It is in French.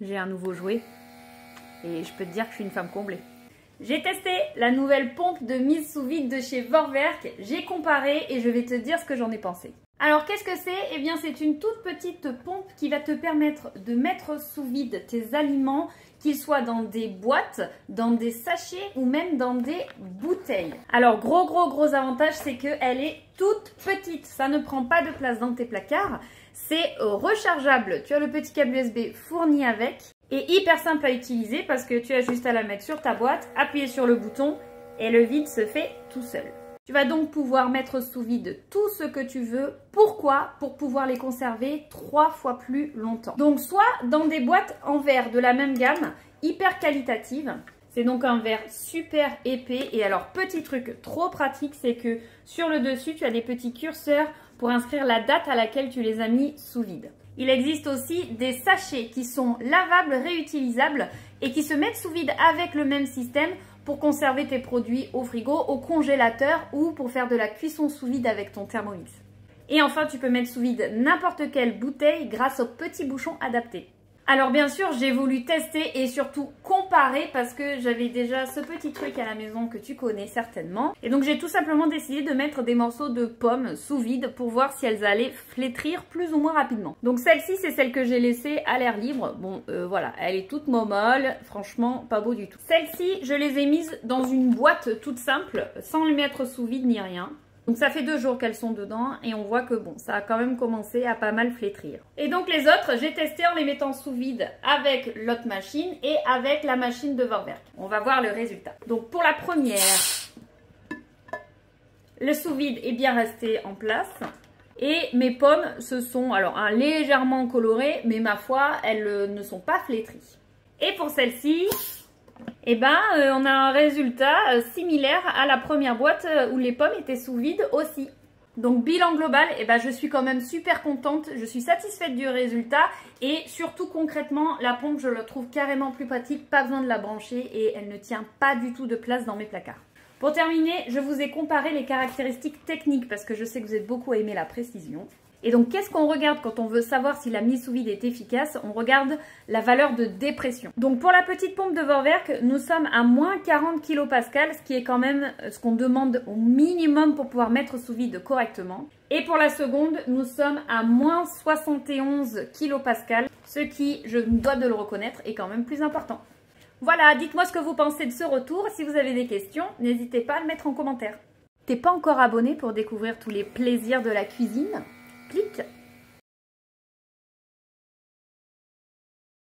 j'ai un nouveau jouet. Et je peux te dire que je suis une femme comblée. J'ai testé la nouvelle pompe de mise sous vide de chez Vorwerk. J'ai comparé et je vais te dire ce que j'en ai pensé. Alors qu'est-ce que c'est? Eh bien c'est une toute petite pompe qui va te permettre de mettre sous vide tes aliments, qu'ils soient dans des boîtes, dans des sachets ou même dans des bouteilles. Alors gros avantage, c'est qu'elle est toute petite. Ça ne prend pas de place dans tes placards. C'est rechargeable. Tu as le petit câble USB fourni avec. Et hyper simple à utiliser parce que tu as juste à la mettre sur ta boîte, appuyer sur le bouton et le vide se fait tout seul. Tu vas donc pouvoir mettre sous vide tout ce que tu veux. Pourquoi? Pour pouvoir les conserver 3 fois plus longtemps. Donc soit dans des boîtes en verre de la même gamme, hyper qualitative. C'est donc un verre super épais. Et alors petit truc trop pratique, c'est que sur le dessus, tu as des petits curseurs pour inscrire la date à laquelle tu les as mis sous vide. Il existe aussi des sachets qui sont lavables, réutilisables et qui se mettent sous vide avec le même système pour conserver tes produits au frigo, au congélateur ou pour faire de la cuisson sous vide avec ton Thermomix. Et enfin, tu peux mettre sous vide n'importe quelle bouteille grâce au petit bouchon adapté. Alors bien sûr, j'ai voulu tester et surtout comparer parce que j'avais déjà ce petit truc à la maison que tu connais certainement. Et donc j'ai tout simplement décidé de mettre des morceaux de pommes sous vide pour voir si elles allaient flétrir plus ou moins rapidement. Donc celle-ci, c'est celle que j'ai laissée à l'air libre. Bon, voilà, elle est toute molle, franchement pas beau du tout. Celle-ci, je les ai mises dans une boîte toute simple, sans les mettre sous vide ni rien. Donc ça fait 2 jours qu'elles sont dedans et on voit que bon, ça a quand même commencé à pas mal flétrir. Et donc les autres, j'ai testé en les mettant sous vide avec l'autre machine et avec la machine de Vorwerk. On va voir le résultat. Donc pour la première, le sous vide est bien resté en place. Et mes pommes se sont alors légèrement colorées, mais ma foi, elles ne sont pas flétries. Et pour celle-ci, eh ben, on a un résultat similaire à la première boîte où les pommes étaient sous vide aussi. Donc bilan global, eh ben, je suis quand même super contente, je suis satisfaite du résultat et surtout concrètement, la pompe je la trouve carrément plus pratique, pas besoin de la brancher et elle ne tient pas du tout de place dans mes placards. Pour terminer, je vous ai comparé les caractéristiques techniques parce que je sais que vous êtes beaucoup aimé la précision. Et donc, qu'est-ce qu'on regarde quand on veut savoir si la mise sous vide est efficace? On regarde la valeur de dépression. Donc, pour la petite pompe de Vorwerk, nous sommes à moins 40 kPa, ce qui est quand même ce qu'on demande au minimum pour pouvoir mettre sous vide correctement. Et pour la seconde, nous sommes à moins 71 kPa, ce qui, je me dois de le reconnaître, est quand même plus important. Voilà, dites-moi ce que vous pensez de ce retour. Si vous avez des questions, n'hésitez pas à le mettre en commentaire. T'es pas encore abonné pour découvrir tous les plaisirs de la cuisine? Clique